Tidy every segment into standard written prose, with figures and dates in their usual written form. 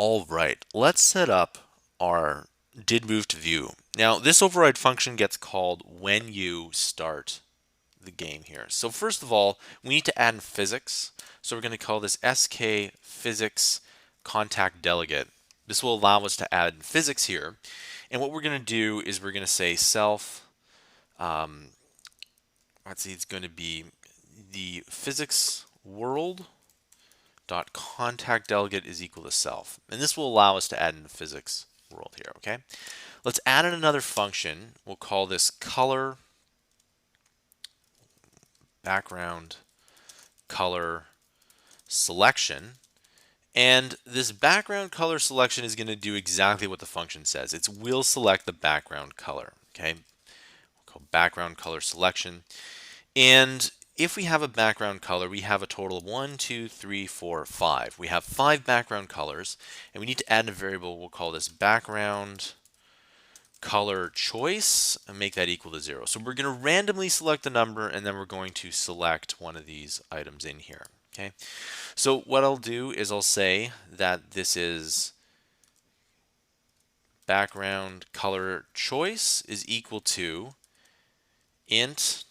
All right, let's set up our did move to view. Now, this override function gets called when you start the game here. So first of all, we need to add in physics. So we're going to call this sk physics contact delegate. This will allow us to add in physics here. And what we're going to do is we're going to say self, let's see, it's going to be the physics world dot contact delegate is equal to self. And this will allow us to add in the physics world here, okay? Let's add in another function. We'll call this color background color selection. And this background color selection is going to do exactly what the function says. It will select the background color, okay? We'll call background color selection. And if we have a background color, we have a total of 1, 2, 3, 4, 5. We have 5 background colors, and we need to add in a variable. We'll call this background color choice and make that equal to 0. So we're going to randomly select a number, and then we're going to select one of these items in here. Okay. So what I'll do is I'll say that this is background color choice is equal to int,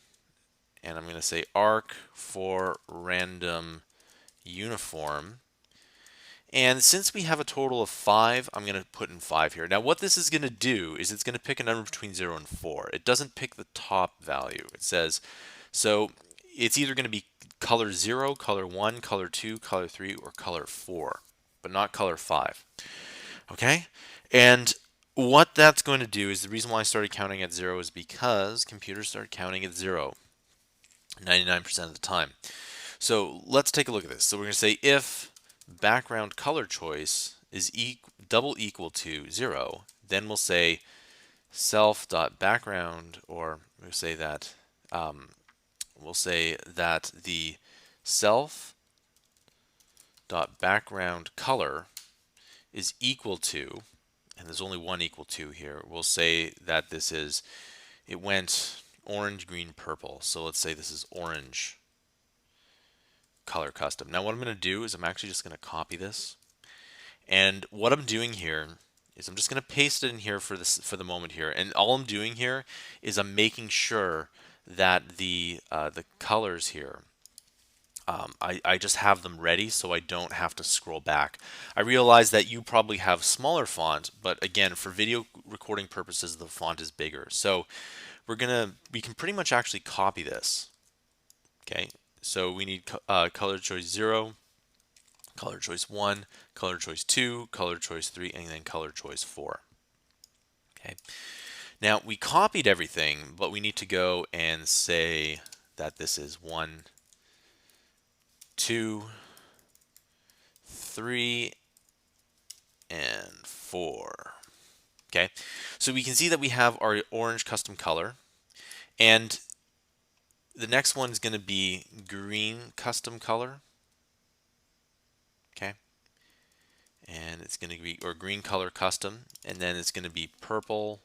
and I'm going to say arc for random uniform. And since we have a total of 5, I'm going to put in 5 here. Now what this is going to do is it's going to pick a number between 0 and 4. It doesn't pick the top value. It says, so it's either going to be color 0, color 1, color 2, color 3, or color 4, but not color 5. Okay? And what that's going to do is the reason why I started counting at 0 is because computers start counting at 0 99% of the time. So let's take a look at this. So we're going to say if background color choice is double equal to 0, then we'll say self.background, or we'll say that the self.background color is equal to, and there's only one equal to here, we'll say that it went orange, green, purple. So let's say this is orange color custom. Now what I'm going to do is I'm actually just going to copy this. And what I'm doing here is I'm just going to paste it in here for the moment here. And all I'm doing here is I'm making sure that the colors here, I just have them ready so I don't have to scroll back. I realize that you probably have smaller font, but again, for video recording purposes, the font is bigger. So we can pretty much actually copy this. Okay, so we need color choice 0, color choice 1, color choice 2, color choice 3, and then color choice 4. Okay. Now we copied everything, but we need to go and say that this is 1, 2, 3, and 4. Okay. So we can see that we have our orange custom color, and the next one is going to be green custom color. Okay. And it's going to be, or green color custom, and then it's going to be purple,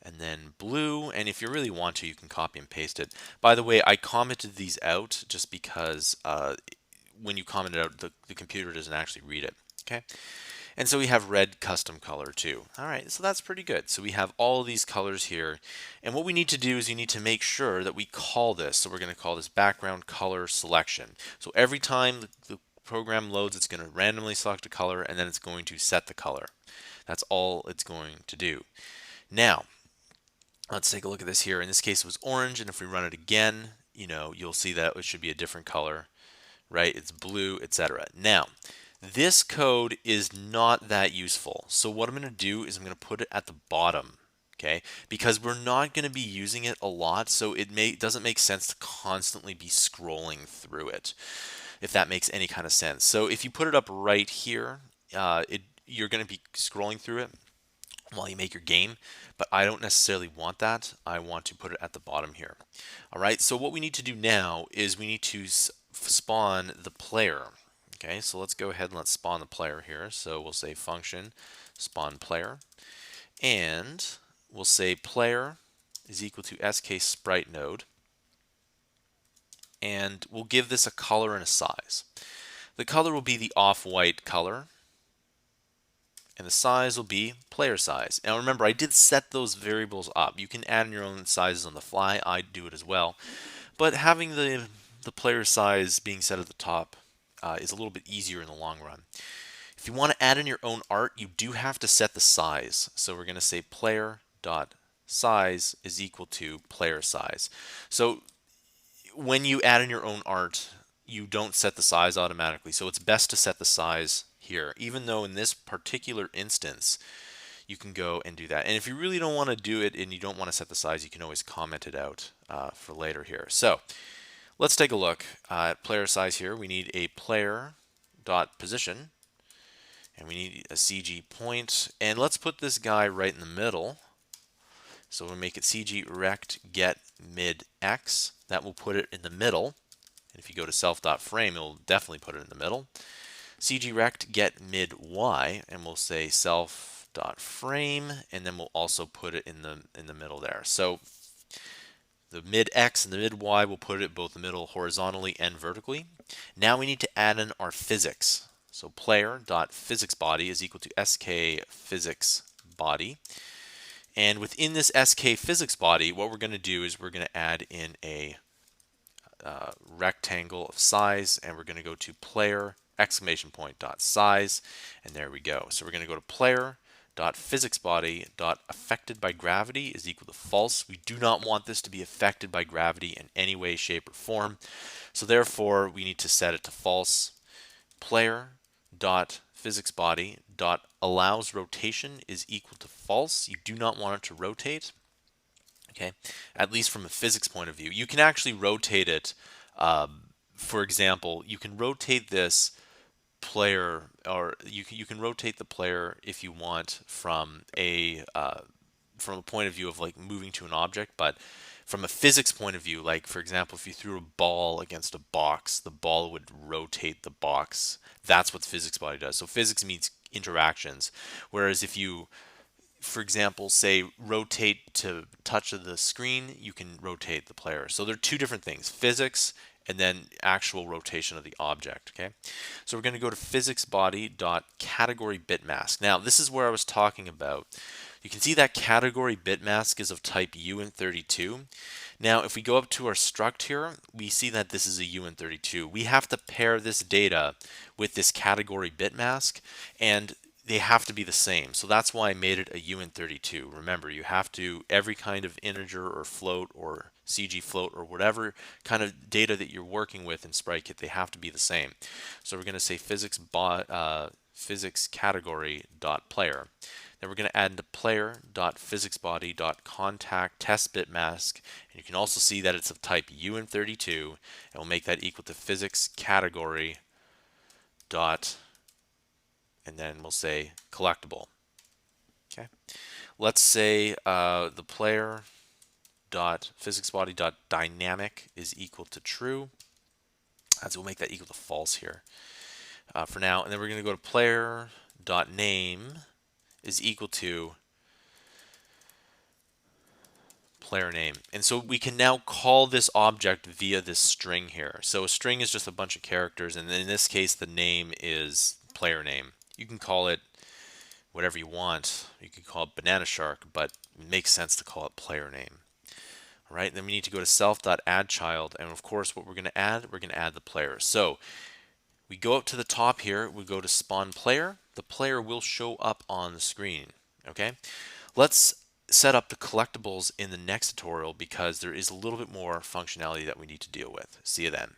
and then blue. And if you really want to, you can copy and paste it. By the way, I commented these out just because when you comment it out, the computer doesn't actually read it. Okay. And so we have red custom color too. All right, so that's pretty good. So we have all of these colors here. And what we need to do is you need to make sure that we call this. So we're going to call this background color selection. So every time the program loads, it's going to randomly select a color, and then it's going to set the color. That's all it's going to do. Now, let's take a look at this here. In this case, it was orange, and if we run it again, you'll see that it should be a different color, right? It's blue, etc. Now, this code is not that useful. So what I'm going to do is I'm going to put it at the bottom, okay? Because we're not going to be using it a lot, so it doesn't make sense to constantly be scrolling through it, if that makes any kind of sense. So if you put it up right here, you're going to be scrolling through it while you make your game, but I don't necessarily want that. I want to put it at the bottom here. All right, so what we need to do now is we need to spawn the player. Okay, so let's go ahead and let's spawn the player here. So we'll say function spawn player, and we'll say player is equal to sk sprite node, and we'll give this a color and a size. The color will be the off-white color, and the size will be player size. Now remember, I did set those variables up. You can add in your own sizes on the fly. I do it as well. But having the player size being set at the top is a little bit easier in the long run. If you want to add in your own art, you do have to set the size. So we're going to say player dot size is equal to player size. So when you add in your own art, you don't set the size automatically. So it's best to set the size here, even though in this particular instance, you can go and do that. And if you really don't want to do it and you don't want to set the size, you can always comment it out for later here. So let's take a look at player size here. We need a player dot position, and we need a CG point, and let's put this guy right in the middle. So we'll make it CG rect get mid X. That will put it in the middle. And if you go to self.frame, it'll definitely put it in the middle. CG rect get mid Y, and we'll say self.frame, and then we'll also put it in the middle there. So the mid X and the mid Y will put it both the middle horizontally and vertically. Now we need to add in our physics. So player.physicsBody is equal to SK physics body. And within this SK physics body, what we're going to do is we're going to add in a rectangle of size, and we're going to go to player exclamation point dot size, and there we go. So we're going to go to player dot physics body dot affected by gravity is equal to false. We do not want this to be affected by gravity in any way, shape, or form. So therefore, we need to set it to false. Player dot physics body dot allows rotation is equal to false. You do not want it to rotate, okay, at least from a physics point of view. You can actually rotate it. For example, you can rotate this player, or you can rotate the player if you want from a point of view of like moving to an object, but from a physics point of view, like for example, if you threw a ball against a box, the ball would rotate the box. That's what physics body does. So physics means interactions, whereas if you, for example, say rotate to touch the screen, you can rotate the player. So they're two different things, physics and then actual rotation of the object. Okay, so we're going to go to physicsBody.category bitmask. Now this is where I was talking about. You can see that category bitmask is of type uint32. Now if we go up to our struct here, we see that this is a uint32. We have to pair this data with this category bitmask, and they have to be the same. So that's why I made it a uint32. Remember, you have to, every kind of integer or float or CG float or whatever kind of data that you're working with in SpriteKit, they have to be the same. So we're going to say physics category dot player. Then we're going to add into player.physicsBody.contact test bitmask, and you can also see that it's of type uint32, and we'll make that equal to physics category dot, and then we'll say collectible. Okay, let's say the player dot physicsBody dot dynamic is equal to true, so we'll make that equal to false here for now. And then we're going to go to player dot name is equal to player name, and so we can now call this object via this string here. So a string is just a bunch of characters, and in this case the name is player name. You can call it whatever you want. You can call it banana shark, but it makes sense to call it player name. All right, then we need to go to self.addChild, and of course what we're going to add the player. So we go up to the top here, we go to spawn player. The player will show up on the screen. Okay, let's set up the collectibles in the next tutorial because there is a little bit more functionality that we need to deal with. See you then.